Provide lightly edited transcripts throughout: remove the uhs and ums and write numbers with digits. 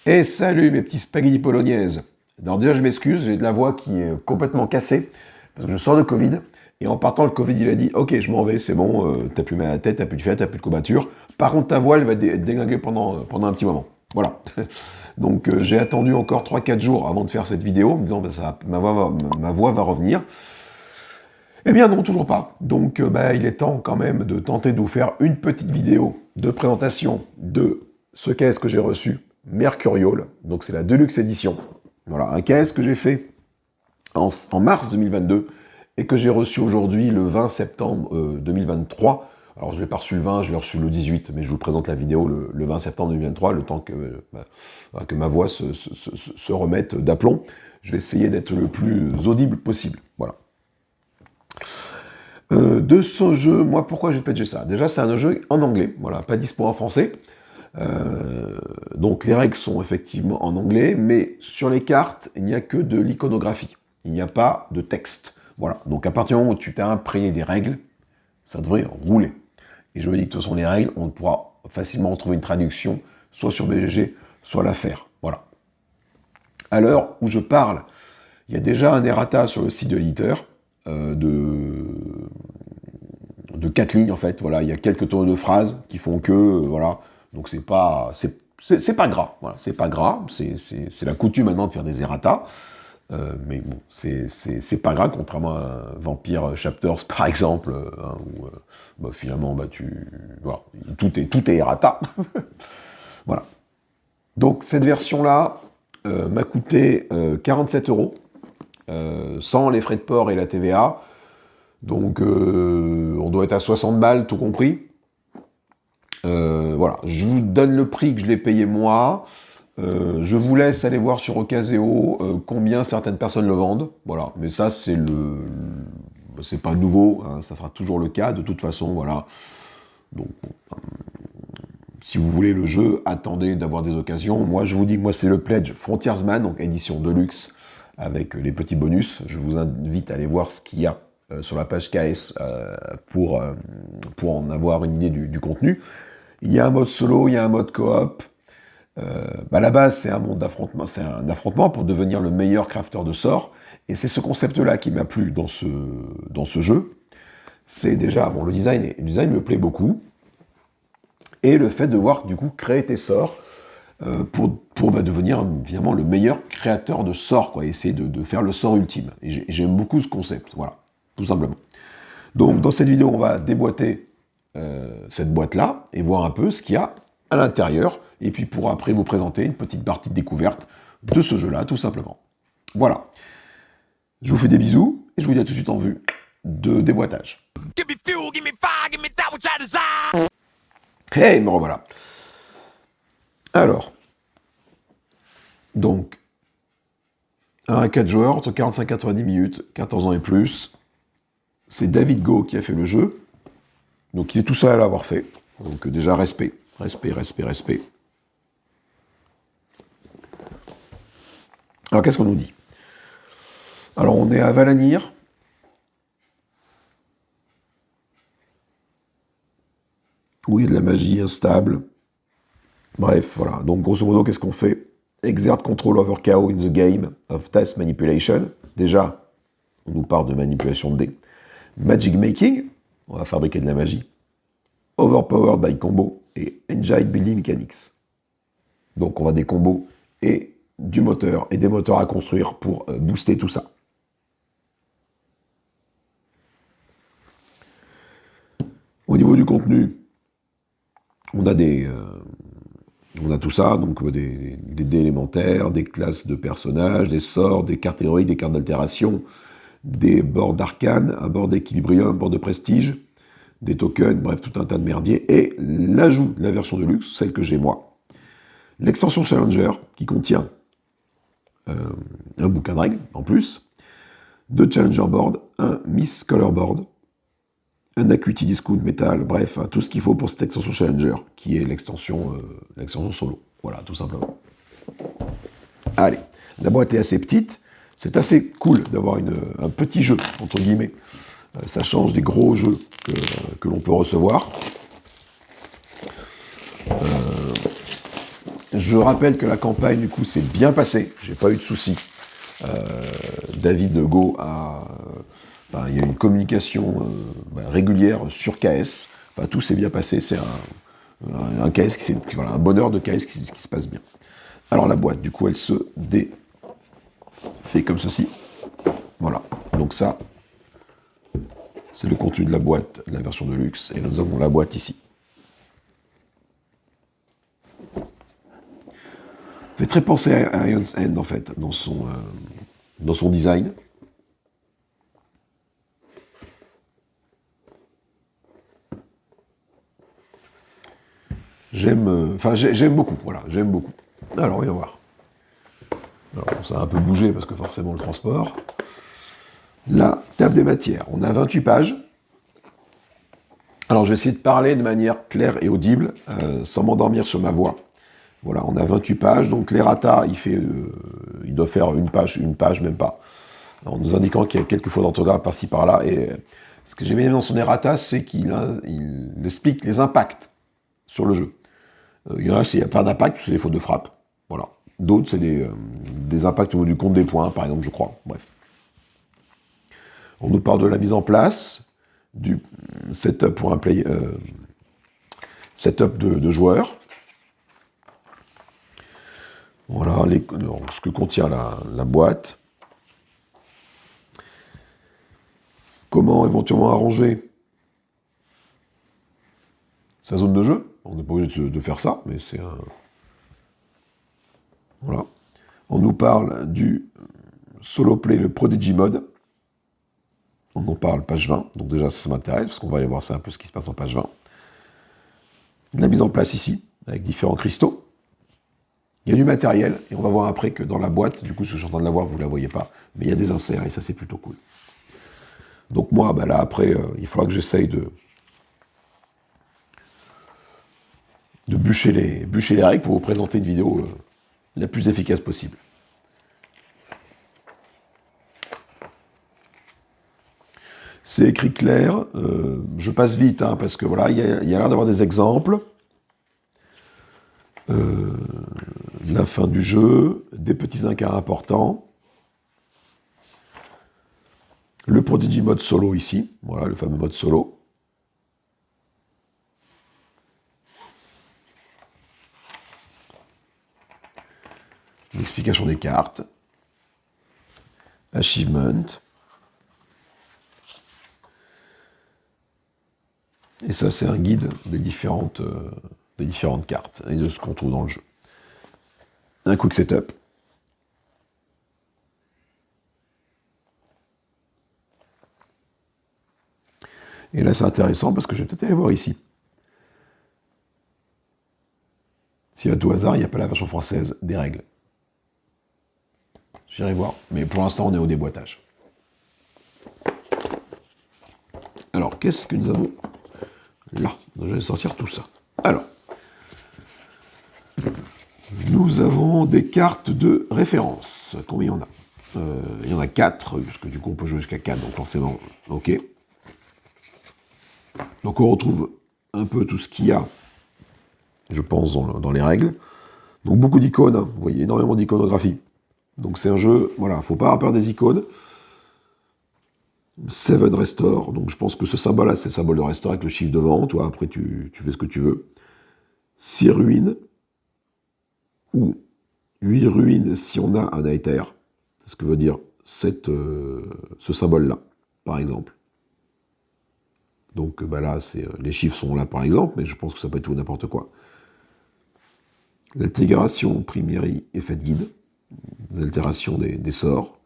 Et salut mes petits spaghettis polonaises. Alors déjà je m'excuse, j'ai de la voix qui est complètement cassée, parce que je sors de Covid, et en partant le Covid il a dit « Ok, je m'en vais, c'est bon, t'as plus mal à la tête, t'as plus de fièvre, t'as plus de courbature. Par contre ta voix elle va déglinguer pendant un petit moment. » Voilà. Donc j'ai attendu encore 3-4 jours avant de faire cette vidéo, en me disant bah, ma voix va revenir. Eh bien non, toujours pas. Donc il est temps quand même de tenter de vous faire une petite vidéo de présentation de ce qu'est-ce que j'ai reçu Mercurial, donc c'est la Deluxe Edition. Voilà, un caisse que j'ai fait en mars 2022 et que j'ai reçu aujourd'hui le 20 septembre 2023. Alors je l'ai pas reçu le 20, je l'ai reçu le 18, mais je vous présente la vidéo le 20 septembre 2023, le temps que ma voix se remette d'aplomb. Je vais essayer d'être le plus audible possible. Voilà. De ce jeu, moi pourquoi j'ai patché ça? Déjà c'est un jeu en anglais, voilà, pas dispo en français. Donc les règles sont effectivement en anglais, mais sur les cartes, il n'y a que de l'iconographie. Il n'y a pas de texte. Voilà. Donc à partir du moment où tu t'es imprégné des règles, ça devrait rouler. Et je me dis que de toute façon, les règles, on pourra facilement trouver une traduction, soit sur BGG, soit la faire. Voilà. À l'heure où je parle, il y a déjà un errata sur le site de l'éditeur de 4 lignes en fait. Voilà, il y a quelques tours de phrases qui font que voilà. Donc c'est pas gras, voilà, c'est pas gras, c'est la coutume maintenant de faire des errata, mais bon, c'est pas grave, contrairement à Vampire Chapters par exemple, hein, où finalement voilà, tout est errata. Voilà. Donc cette version-là m'a coûté 47 €, sans les frais de port et la TVA, donc on doit être à 60 balles tout compris. Voilà, je vous donne le prix que je l'ai payé moi. Je vous laisse aller voir sur Ocaseo combien certaines personnes le vendent. Voilà, mais ça c'est c'est pas nouveau, hein, ça sera toujours le cas de toute façon. Voilà. Donc, si vous voulez le jeu, attendez d'avoir des occasions. Moi, je vous dis, moi c'est le Pledge Frontiersman, donc édition Deluxe avec les petits bonus. Je vous invite à aller voir ce qu'il y a sur la page KS pour en avoir une idée du contenu. Il y a un mode solo, il y a un mode coop. À la base, c'est un monde d'affrontement, c'est un affrontement pour devenir le meilleur crafter de sorts. Et c'est ce concept-là qui m'a plu dans ce jeu. C'est déjà, bon, le design me plaît beaucoup. Et le fait de voir, du coup, créer tes sorts pour devenir, finalement, le meilleur créateur de sorts, quoi. Essayer de faire le sort ultime. Et j'aime beaucoup ce concept, voilà, tout simplement. Donc, dans cette vidéo, on va déboîter cette boîte-là et voir un peu ce qu'il y a à l'intérieur, et puis pour après vous présenter une petite partie de découverte de ce jeu-là, tout simplement. Voilà. Je vous fais des bisous, et je vous dis à tout de suite en vue de déboîtage. Hey, me revoilà. Alors, donc, 1 à 4 joueurs, entre 45 et 90 minutes, 14 ans et plus. C'est David Go qui a fait le jeu. Donc il est tout seul à l'avoir fait. Donc déjà, respect. Alors qu'est-ce qu'on nous dit? Alors on est à Valanir. Où il y a de la magie instable. Bref, voilà. Donc grosso modo, qu'est-ce qu'on fait? Exert control over chaos in the game of dice manipulation. Déjà, on nous parle de manipulation de dés. Magic making, on va fabriquer de la magie. Overpowered by combo et engine building mechanics. Donc on va des combos et du moteur et des moteurs à construire pour booster tout ça. Au niveau du contenu, on a tout ça, donc des dés élémentaires, des classes de personnages, des sorts, des cartes héroïques, des cartes d'altération, des bords d'arcane, un bord d'équilibrium, un bord de prestige, des tokens, bref, tout un tas de merdier, et l'ajout de la version de luxe, celle que j'ai moi. L'extension Challenger, qui contient un bouquin de règles, en plus, 2 Challenger Board, un Miss Color Board, un Acuity Discount Metal, bref, tout ce qu'il faut pour cette extension Challenger, qui est l'extension solo. Voilà, tout simplement. Allez, la boîte est assez petite, c'est assez cool d'avoir un petit jeu, entre guillemets. Ça change des gros jeux que l'on peut recevoir. Je rappelle que la campagne, du coup, s'est bien passée. J'ai pas eu de soucis. David Go il y a une communication régulière sur KS. Enfin, tout s'est bien passé. C'est un KS voilà, un bonheur de KS qui se passe bien. Alors la boîte, du coup, elle se défait comme ceci. Voilà. Donc ça, c'est le contenu de la boîte, la version de luxe. Et nous avons la boîte ici. Fait très penser à Ion's End, en fait, dans son design. J'aime beaucoup, voilà, j'aime beaucoup. Alors, on va voir. Alors, ça a un peu bougé parce que forcément le transport. La table des matières, on a 28 pages. Alors, je vais essayer de parler de manière claire et audible, sans m'endormir sur ma voix. Voilà, on a 28 pages, donc l'errata, il doit faire une page, même pas. En nous indiquant qu'il y a quelques fautes d'orthographe par-ci par-là. Et ce que j'ai bien aimé dans son errata, c'est qu'il explique les impacts sur le jeu. Il y en a, il y a plein d'impacts, c'est des fautes de frappe. Voilà. D'autres, c'est des impacts au niveau du compte des points, par exemple, je crois. Bref. On nous parle de la mise en place, du setup pour un setup de joueurs. Voilà ce que contient la boîte. Comment éventuellement arranger sa zone de jeu. On n'est pas obligé de faire ça, mais c'est un... Voilà. On nous parle du solo play, le Prodigy Mode. On en parle page 20, donc déjà ça m'intéresse, parce qu'on va aller voir ça un peu ce qui se passe en page 20. De la mise en place ici, avec différents cristaux. Il y a du matériel, et on va voir après que dans la boîte, du coup ce que je suis en train de la voir, vous ne la voyez pas, mais il y a des inserts, et ça c'est plutôt cool. Donc moi, là après, il faudra que j'essaye de bûcher les règles pour vous présenter une vidéo la plus efficace possible. C'est écrit clair, je passe vite, parce que voilà, il y a l'air d'avoir des exemples. La fin du jeu, des petits incarts importants. Le Prodigy mode solo ici, voilà, le fameux mode solo. L'explication des cartes. Achievement. Et ça, c'est un guide des différentes cartes et de ce qu'on trouve dans le jeu. Un quick setup. Et là, c'est intéressant parce que je vais peut-être aller voir ici. Si à tout hasard, il n'y a pas la version française des règles. J'irai voir, mais pour l'instant, on est au déboîtage. Alors, qu'est-ce que nous avons là? Je vais sortir tout ça. Alors, nous avons des cartes de référence. Combien il y en a? Il y en a 4, parce que du coup, on peut jouer jusqu'à 4, donc forcément, ok. Donc, on retrouve un peu tout ce qu'il y a, je pense, dans les règles. Donc, beaucoup d'icônes, vous voyez, énormément d'iconographie. Donc, c'est un jeu, voilà, faut pas avoir peur des icônes. Seven Restore, donc je pense que ce symbole-là, c'est le symbole de Restore avec le chiffre devant, toi, après tu fais ce que tu veux. 6 ruines, ou 8 ruines si on a un Aether, c'est ce que veut dire ce symbole-là, par exemple. Donc là, les chiffres sont là, par exemple, mais je pense que ça peut être tout n'importe quoi. L'intégration Primary effet de guide, les altérations des sorts,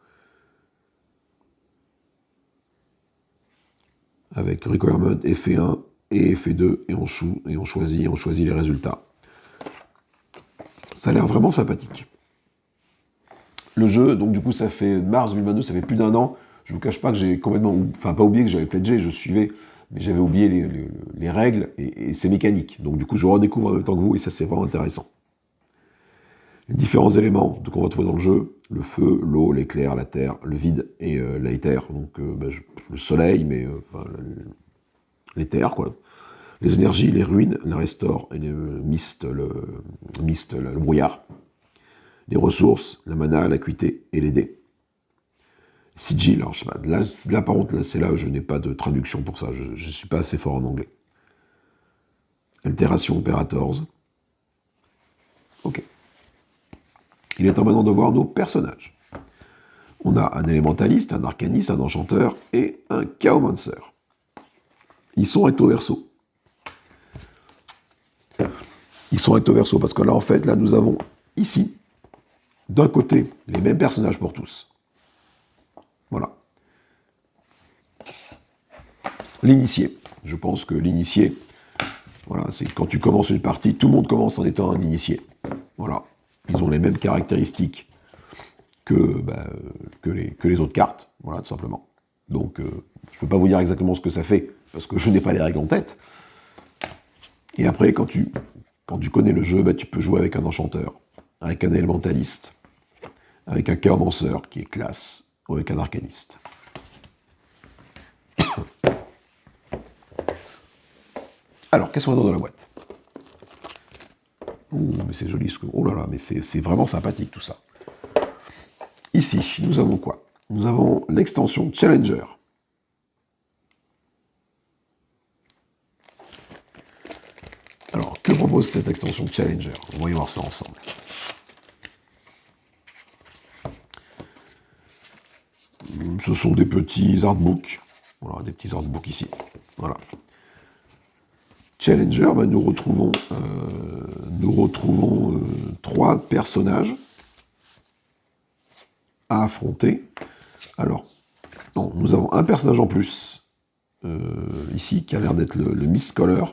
avec requirement effet 1 et effet 2, et on choisit les résultats. Ça a l'air vraiment sympathique. Le jeu, donc du coup, ça fait mars 2022, ça fait plus d'1 an. Je vous cache pas que j'ai complètement, enfin pas oublié que j'avais pledgé, je suivais, mais j'avais oublié les règles et ses mécaniques. Donc du coup, je redécouvre en même temps que vous, et ça c'est vraiment intéressant. Les différents éléments qu'on va trouver dans le jeu, le feu, l'eau, l'éclair, la terre, le vide et l'éther, donc le soleil, mais enfin l'éther, quoi. Les énergies, les ruines, les restores, et le mist, le brouillard. Les ressources, la mana, l'acuité et les dés. Sigil, alors je sais pas, là par contre, c'est là où je n'ai pas de traduction pour ça, je ne suis pas assez fort en anglais. Altération Operators. Ok. Il est temps maintenant de voir nos personnages. On a un élémentaliste, un arcaniste, un enchanteur et un chaomancer. Ils sont recto verso. Ils sont recto verso parce que là, en fait, là, nous avons ici, d'un côté, les mêmes personnages pour tous. Voilà. L'initié. Je pense que l'initié, voilà, c'est quand tu commences une partie, tout le monde commence en étant un initié. Voilà. Ils ont les mêmes caractéristiques que les autres cartes, voilà, tout simplement. Donc, je ne peux pas vous dire exactement ce que ça fait, parce que je n'ai pas les règles en tête. Et après, quand tu connais le jeu, tu peux jouer avec un enchanteur, avec un élémentaliste, avec un chaomancer qui est classe, ou avec un arcaniste. Alors, qu'est-ce qu'on a dans la boîte? Ouh, mais c'est joli ce que... Oh là là, mais c'est vraiment sympathique tout ça. Ici, nous avons quoi? Nous avons l'extension Challenger. Alors, que propose cette extension Challenger? Voyons voir ça ensemble. Ce sont des petits artbooks. Voilà, des petits artbooks ici. Voilà. Challenger, nous retrouvons 3 personnages à affronter. Alors, non, nous avons un personnage en plus, ici, qui a l'air d'être le Mistcaller,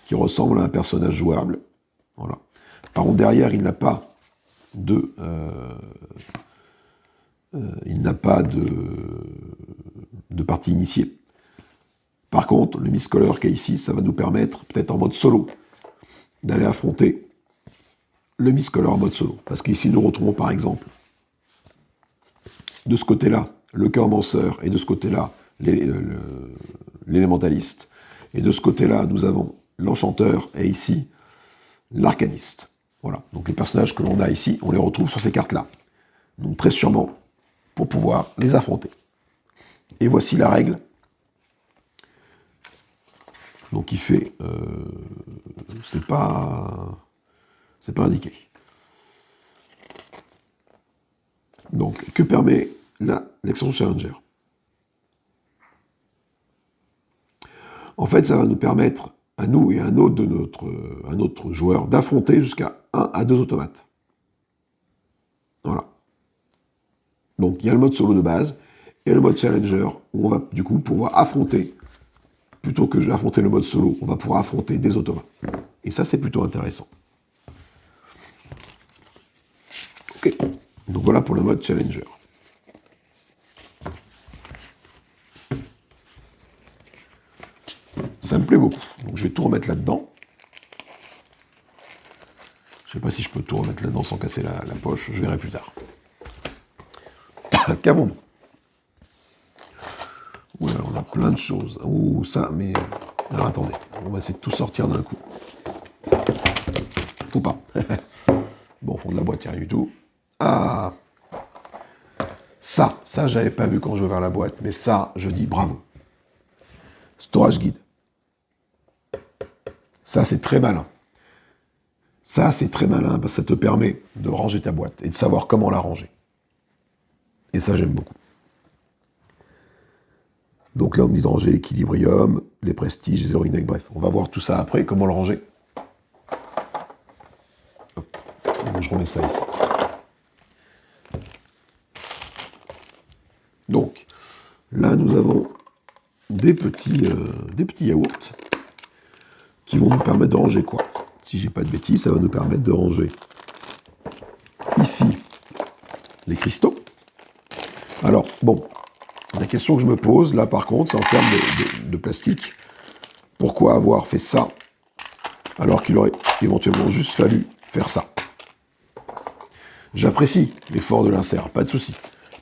qui ressemble à un personnage jouable. Voilà. Par contre, derrière, il n'a pas de partie initiée. Par contre, le Mistcaller qui est ici, ça va nous permettre, peut-être en mode solo, d'aller affronter le Mistcaller en mode solo. Parce qu'ici, nous retrouvons par exemple, de ce côté-là, le chaomancer, et de ce côté-là, l'élémentaliste. Et de ce côté-là, nous avons l'enchanteur, et ici, l'arcaniste. Voilà. Donc les personnages que l'on a ici, on les retrouve sur ces cartes-là. Donc très sûrement, pour pouvoir les affronter. Et voici la règle. Donc il fait... c'est pas indiqué. Donc, que permet l'extension Challenger? En fait, ça va nous permettre, à nous et à un autre joueur, d'affronter jusqu'à 1 à 2 automates. Voilà. Donc, il y a le mode solo de base et le mode Challenger, où on va du coup pouvoir affronter, plutôt que d'affronter le mode solo, on va pouvoir affronter des automates. Et ça, c'est plutôt intéressant. Ok. Donc voilà pour le mode Challenger. Ça me plaît beaucoup. Donc je vais tout remettre là-dedans. Je ne sais pas si je peux tout remettre là-dedans sans casser la poche. Je verrai plus tard. Qu'avons-nous? Ouais, on a plein de choses. Ouh, ça, mais... Alors attendez, on va essayer de tout sortir d'un coup. Faut pas. Bon, au fond de la boîte, il n'y a rien du tout. Ah! Ça, j'avais pas vu quand j'ai ouvert la boîte, mais ça, je dis bravo. Storage guide. Ça, c'est très malin. Ça, c'est très malin, parce que ça te permet de ranger ta boîte et de savoir comment la ranger. Et ça, j'aime beaucoup. Donc là, on me dit de ranger l'équilibrium, les prestiges, les héroïnes, bref. On va voir tout ça après, comment le ranger. Hop. Je remets ça ici. Donc, là, nous avons des petits yaourts qui vont nous permettre de ranger quoi? Si j'ai pas de bêtises, ça va nous permettre de ranger ici les cristaux. Alors, bon, la question que je me pose, là, par contre, c'est en termes de plastique. Pourquoi avoir fait ça alors qu'il aurait éventuellement juste fallu faire ça? J'apprécie l'effort de l'insert, pas de souci.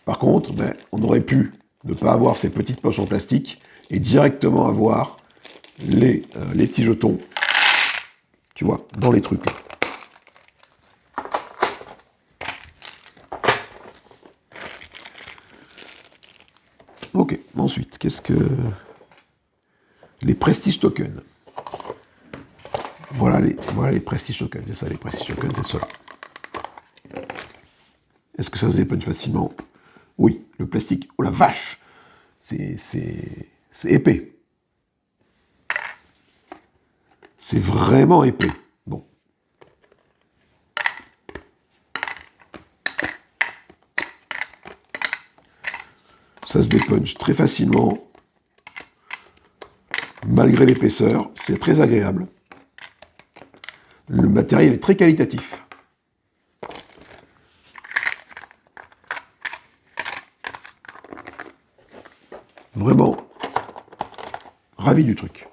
Par contre, on aurait pu ne pas avoir ces petites poches en plastique et directement avoir les petits jetons, tu vois, dans les trucs là. Ok, ensuite, qu'est-ce que... Les Prestige Tokens. Voilà les Prestige Tokens, c'est ça, les Prestige Tokens, c'est cela. Est-ce que ça se dépunch facilement? Oui, le plastique, oh la vache! C'est épais. C'est vraiment épais. Bon. Ça se dépunch très facilement. Malgré l'épaisseur, c'est très agréable. Le matériel est très qualitatif. Vraiment ravi du truc.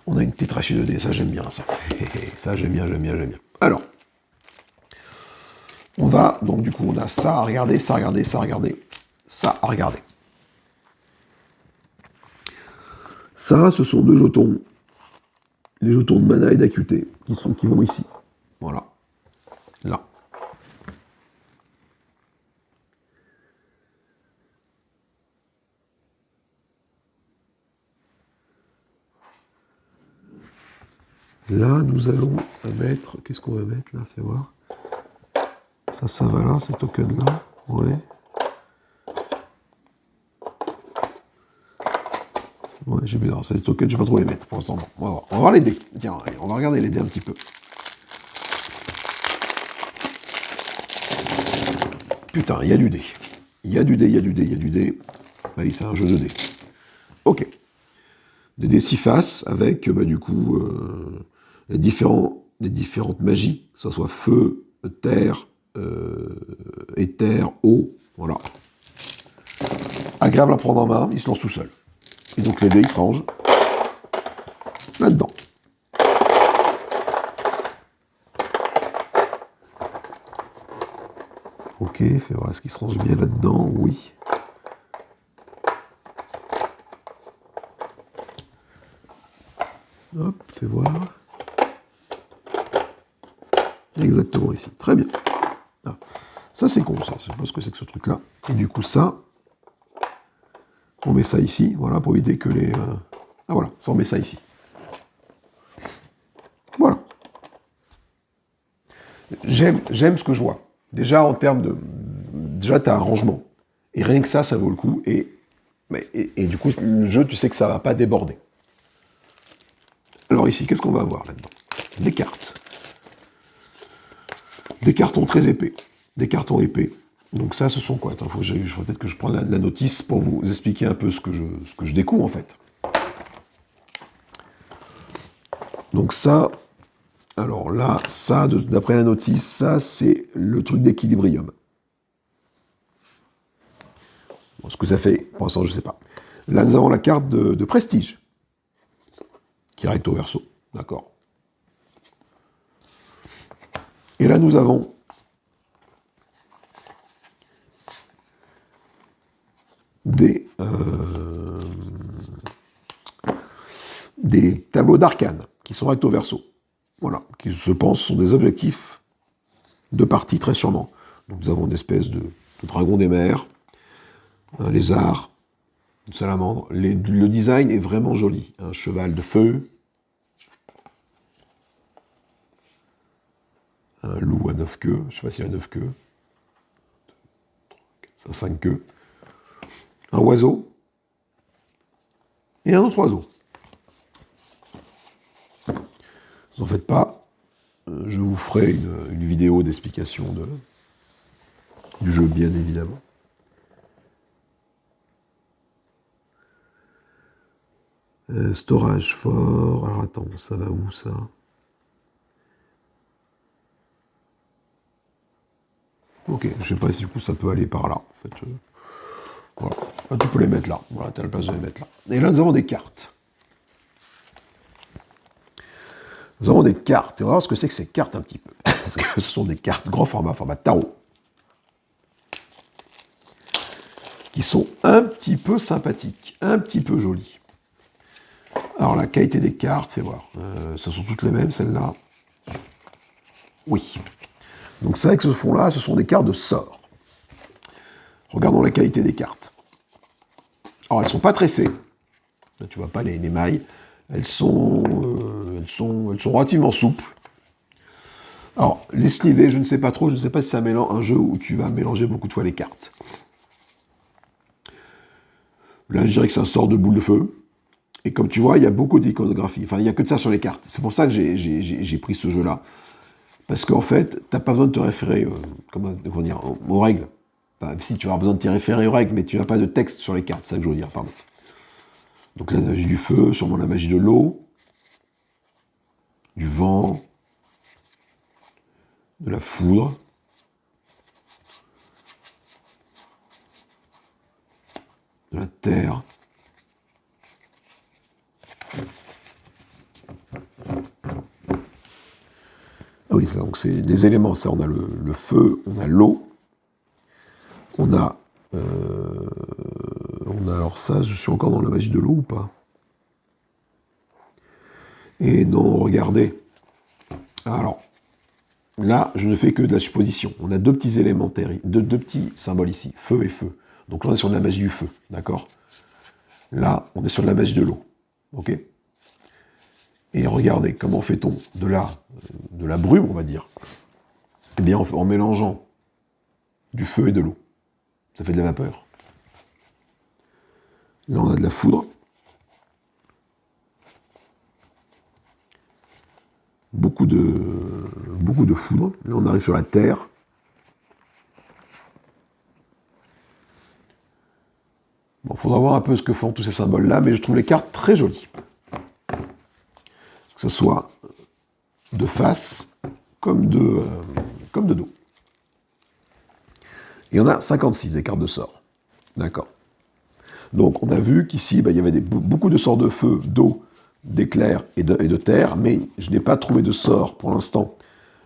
On a une tétrachée 2D, ça j'aime bien ça. Ça j'aime bien. Alors, on va, donc du coup on a ça à regarder, ça à regarder, ça à regarder, ça à regarder. Ça, ce sont deux jetons. Les jetons de mana et d'acuité qui vont ici. Voilà. Là. Là, nous allons mettre... Qu'est-ce qu'on va mettre là? Fais voir. Ça va là, ces tokens-là. Ouais. Ouais, j'ai bien. Ces tokens, je ne vais pas trop les mettre pour l'instant. On va voir. On va voir les dés. Tiens, allez, on va regarder les dés un petit peu. Putain, il y a du dé. Il y a du dé. Bah oui, c'est un jeu de dés. Ok. Des dés 6 faces avec, bah, du coup, les différentes magies, que ce soit feu, terre, éther, eau, voilà. Agréable à prendre en main, il se lance tout seul. Et donc les dés, ils se rangent là-dedans. Ok, fais voir, est-ce qu'il se range bien là-dedans? Oui. Hop, fais voir. Exactement ici, très bien. Ah, ça c'est con, ça, je sais pas ce que c'est que ce truc-là. Et du coup ça, on met ça ici, voilà, pour éviter que les... Ah voilà, ça on met ça ici. Voilà. J'aime ce que je vois. Déjà en termes de... Déjà t'as un rangement. Et rien que ça vaut le coup. Et du coup, le jeu, tu sais que ça va pas déborder. Alors ici, qu'est-ce qu'on va avoir là-dedans? Des cartes. Des cartons très épais. Des cartons épais. Donc ça, ce sont quoi? Attends, peut-être que je prends la notice pour vous expliquer un peu ce que je découvre, en fait. Donc ça, alors là, ça, d'après la notice, ça, c'est le truc d'équilibrium. Bon, ce que ça fait, pour l'instant, je ne sais pas. Là, nous avons la carte de prestige, qui est recto verso. D'accord. Et là, nous avons des tableaux d'arcane qui sont recto verso. Voilà, qui, je pense, sont des objectifs de partie, très sûrement. Donc nous avons une espèce de dragon des mers, un lézard, une salamandre. Le design est vraiment joli. Un cheval de feu, un loup à 9 queues, je ne sais pas s'il y a 9 queues, ça 5 queues, un oiseau, et un autre oiseau. Vous en faites pas, je vous ferai une vidéo d'explication du jeu, bien évidemment. Storage fort, alors attends, ça va où ça? Ok, je sais pas si du coup ça peut aller par là, en fait. Voilà. Là, tu peux les mettre là, voilà, tu as la place de les mettre là. Et là, nous avons des cartes. Nous avons des cartes, et on va voir ce que c'est que ces cartes un petit peu. Parce que ce sont des cartes grand format tarot, qui sont un petit peu sympathiques, un petit peu jolies. Alors, la qualité des cartes, fais voir. Ce sont toutes les mêmes, celles-là. Oui. Donc, c'est vrai que ce fond-là, ce sont des cartes de sort. Regardons la qualité des cartes. Alors, elles ne sont pas tressées. Là, tu vois pas les mailles. Elles sont relativement souples. Alors, les slivés, je ne sais pas trop. Je ne sais pas si c'est un jeu où tu vas mélanger beaucoup de fois les cartes. Là, je dirais que c'est un sort de boule de feu. Et comme tu vois, il y a beaucoup d'iconographie. Enfin, il n'y a que de ça sur les cartes. C'est pour ça que j'ai pris ce jeu-là. Parce qu'en fait, tu n'as pas besoin de te référer aux règles. Enfin, si, tu vas avoir besoin de te référer aux règles, mais tu n'as pas de texte sur les cartes. C'est ça que je veux dire, pardon. Donc la magie du feu, sûrement la magie de l'eau, du vent, de la foudre, de la terre. Ah oui, ça, donc c'est les éléments, ça, on a le feu, on a l'eau, on a alors ça, je suis encore dans la magie de l'eau ou pas? Et non, regardez. Alors, là, je ne fais que de la supposition. On a deux petits élémentaires, deux petits symboles ici, feu et feu. Donc là, on est sur de la magie du feu, d'accord? Là, on est sur de la magie de l'eau, ok? Et regardez, comment fait-on de la brume, on va dire? Eh bien, en mélangeant du feu et de l'eau. Ça fait de la vapeur. Là, on a de la foudre. Beaucoup de foudre. Là, on arrive sur la terre. Bon, il faudra voir un peu ce que font tous ces symboles-là, mais je trouve les cartes très jolies. Que ce soit de face comme de dos. Et on a 56 des cartes de sort. D'accord. Donc, on a vu qu'ici, il y avait beaucoup de sorts de feu, d'eau, d'éclair et de terre, mais je n'ai pas trouvé de sort pour l'instant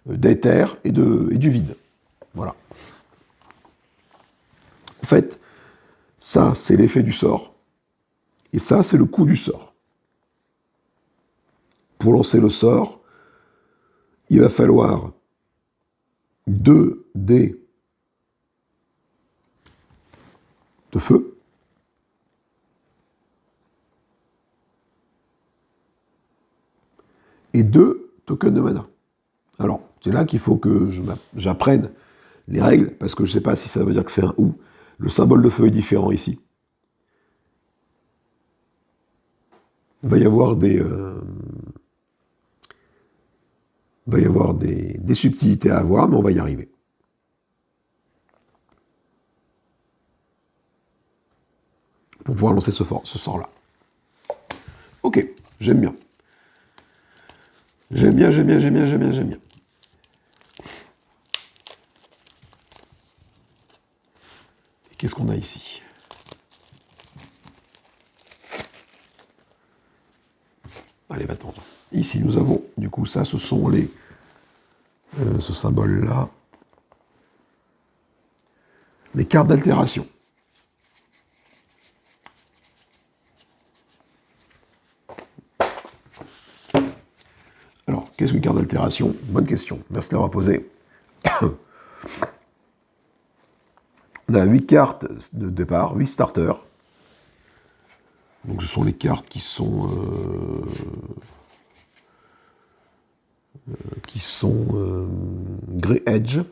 d'éther et du vide. Voilà. En fait, ça, c'est l'effet du sort. Et ça, c'est le coup du sort. Pour lancer le sort, il va falloir 2 dés de feu. Et 2 tokens de mana. Alors, c'est là qu'il faut que j'apprenne les règles, parce que je ne sais pas si ça veut dire que c'est un ou. Le symbole de feu est différent ici. Il va y avoir des subtilités à avoir, mais on va y arriver. Pour pouvoir lancer ce sort-là. Ok, j'aime bien. J'aime bien. Et qu'est-ce qu'on a ici? Allez, va-t'en. Ici, nous avons, du coup, ça, ce sont ce symbole-là. Les cartes d'altération. Alors, qu'est-ce qu'une carte d'altération? Bonne question. Merci de l'avoir posée. On a 8 cartes de départ, 8 starters. Donc, ce sont les cartes qui sont Grey Edge. Je ne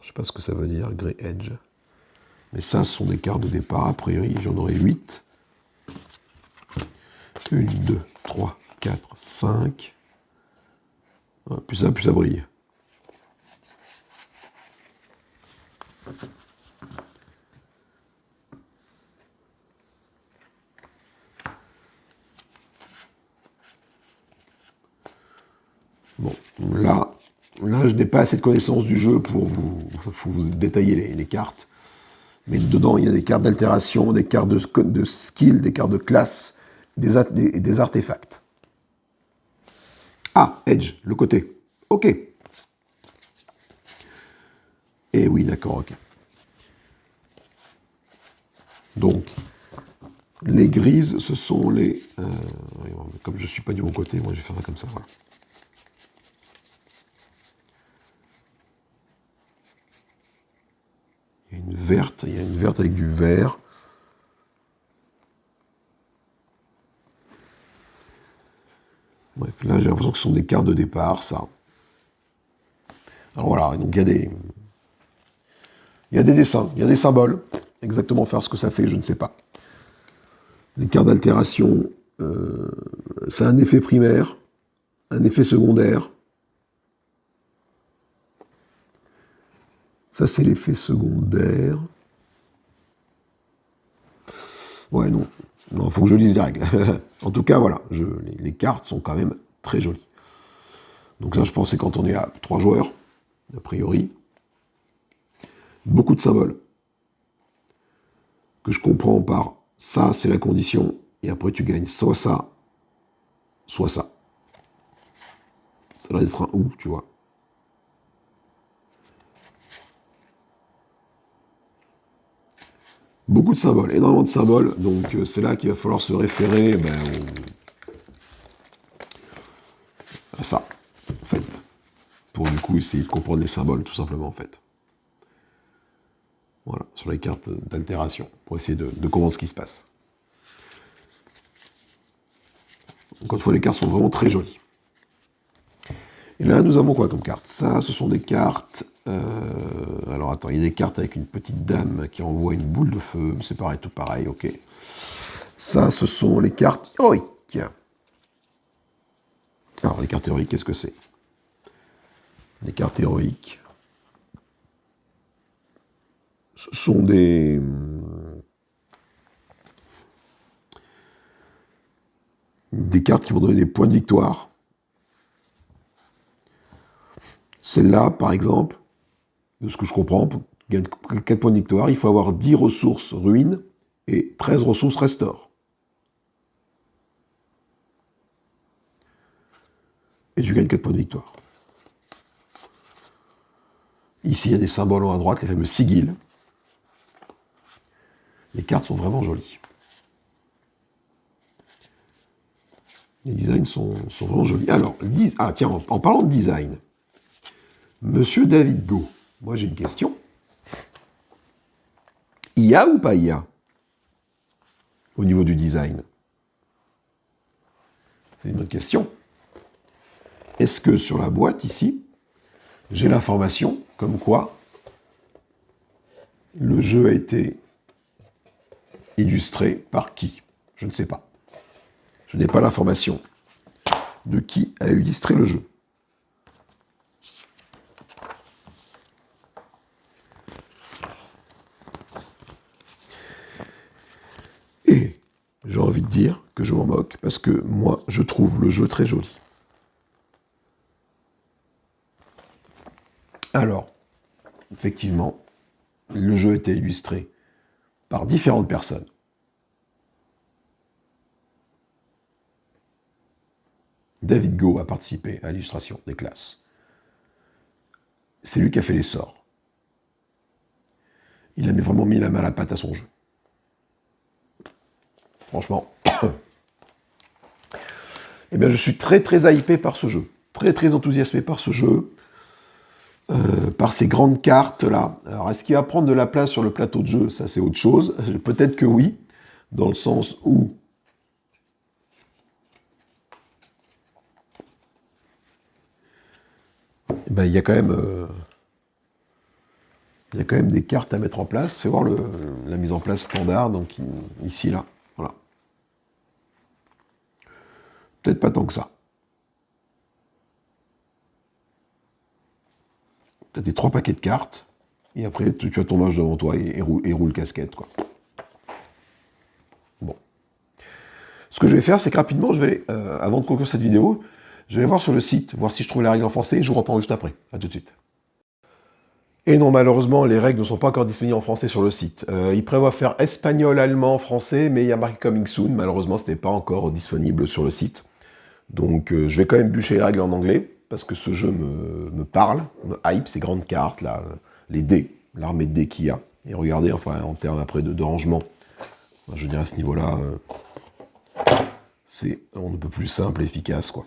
sais pas ce que ça veut dire, Grey Edge. Mais ça, ce sont des cartes de départ. A priori, j'en aurai 8. 1, 2, 3, 4, 5. Plus ça brille. Bon, là, je n'ai pas assez de connaissances du jeu pour vous détailler les cartes. Mais dedans, il y a des cartes d'altération, des cartes de skill, des cartes de classe, des artefacts. Ah, Edge, le côté. Ok. Eh oui, d'accord, ok. Donc, Les grises, ce sont les... comme je ne suis pas du bon côté, moi je vais faire ça comme ça, voilà. Il y a une verte avec du vert. Bref, là j'ai l'impression que ce sont des cartes de départ, ça. Alors voilà, donc il y a des dessins, il y a des symboles. Exactement faire ce que ça fait, je ne sais pas. Les cartes d'altération, c'est un effet primaire, un effet secondaire. Ça, c'est l'effet secondaire. Ouais, non. Non, il faut que je lise les règles. En tout cas, voilà, les cartes sont quand même très jolies. Donc là, je pensais quand on est à 3 joueurs, a priori. Beaucoup de symboles. Que je comprends par ça, c'est la condition, et après tu gagnes soit ça, soit ça. Ça doit être un ou, tu vois. Beaucoup de symboles, énormément de symboles, donc c'est là qu'il va falloir se référer à ça, en fait. Pour du coup essayer de comprendre les symboles, tout simplement, en fait. Voilà, sur les cartes d'altération, pour essayer de comprendre ce qui se passe. Encore une fois, les cartes sont vraiment très jolies. Et là, nous avons quoi comme cartes? Ça, ce sont des cartes... alors attends, il y a des cartes avec une petite dame qui envoie une boule de feu. C'est pareil, tout pareil, ok. Ça, ce sont les cartes héroïques. Alors, les cartes héroïques, qu'est-ce que c'est? Les cartes héroïques. Ce sont des cartes qui vont donner des points de victoire. Celle-là, par exemple, de ce que je comprends, pour gagner 4 points de victoire, il faut avoir 10 ressources ruines et 13 ressources restore. Et tu gagnes 4 points de victoire. Ici, il y a des symboles en haut à droite, les fameux sigils. Les cartes sont vraiment jolies. Les designs sont vraiment jolis. Alors, tiens, en parlant de design, Monsieur David Go, moi j'ai une question. IA ou pas IA au niveau du design? C'est une autre question. Est-ce que sur la boîte, ici, j'ai l'information comme quoi le jeu a été illustré par qui? Je ne sais pas. Je n'ai pas l'information de qui a illustré le jeu. Et j'ai envie de dire que je m'en moque, parce que moi, je trouve le jeu très joli. Alors, effectivement, le jeu a été illustré par différentes personnes. David Go a participé à l'illustration des classes. C'est lui qui a fait les sorts. Il a vraiment mis la main à la pâte à son jeu. Franchement. Eh bien, je suis très très hypé par ce jeu. Très très enthousiasmé par ce jeu. Par ces grandes cartes là. Alors, est-ce qu'il va prendre de la place sur le plateau de jeu? Ça, c'est autre chose. Peut-être que oui. Dans le sens où... Ben, il y a quand même... il y a quand même des cartes à mettre en place. Fais voir la mise en place standard, donc ici, là. Voilà. Peut-être pas tant que ça. Tu as tes 3 paquets de cartes, et après, tu as ton mage devant toi et roule casquette, quoi. Bon. Ce que je vais faire, c'est que rapidement, je vais aller, avant de conclure cette vidéo, je vais aller voir sur le site, voir si je trouve la règle en français, et je vous reprends juste après. A tout de suite. Et non, malheureusement, les règles ne sont pas encore disponibles en français sur le site. Ils prévoient faire espagnol, allemand, français, mais il y a marqué coming soon. Malheureusement, ce n'est pas encore disponible sur le site. Donc, je vais quand même bûcher les règles en anglais, parce que ce jeu me parle, me hype, ces grandes cartes, là, les dés, l'armée de dés qu'il y a. Et regardez, enfin, en termes après de rangement, Je veux dire, à ce niveau-là, c'est on ne peut plus simple et efficace, quoi.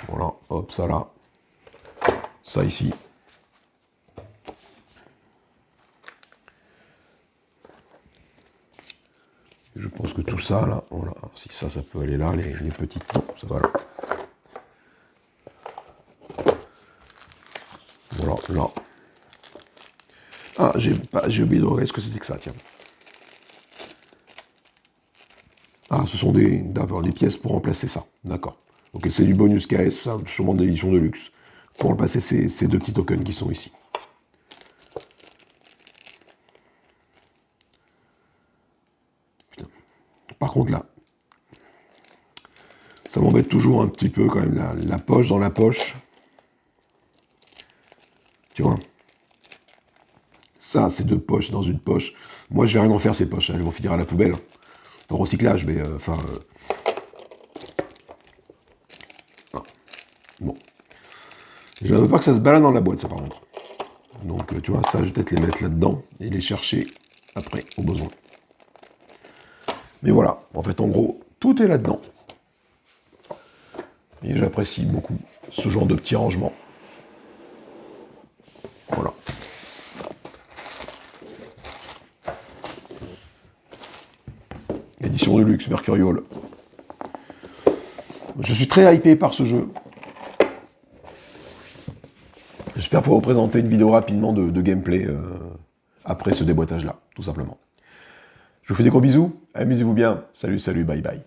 Voilà, hop, ça là. Ça ici. Je pense que tout ça, là, voilà, si ça peut aller là, les petites, non, ça va là. Voilà, là. Ah, j'ai oublié de regarder ce que c'était que ça, tiens. Ah, ce sont des pièces pour remplacer ça, d'accord. Ok, c'est du bonus KS, ça, sûrement de l'édition de luxe, pour remplacer ces deux petits tokens qui sont ici. Putain. Par contre, là, ça m'embête toujours un petit peu quand même, la poche dans la poche. Tu vois, ça, c'est deux poches dans une poche. Moi, je vais rien en faire, ces poches, hein, elles vont finir à la poubelle. Au recyclage, mais enfin... ah, bon. Je ne veux pas que ça se balade dans la boîte, ça, par contre. Donc, tu vois, ça, je vais peut-être les mettre là-dedans et les chercher après, au besoin. Mais voilà, en fait, en gros, tout est là-dedans. Et j'apprécie beaucoup ce genre de petits rangements. Voilà. Édition de luxe, Mercurial. Je suis très hypé par ce jeu. J'espère pouvoir vous présenter une vidéo rapidement de gameplay après ce déboîtage-là, tout simplement. Je vous fais des gros bisous, amusez-vous bien, salut, salut, bye bye.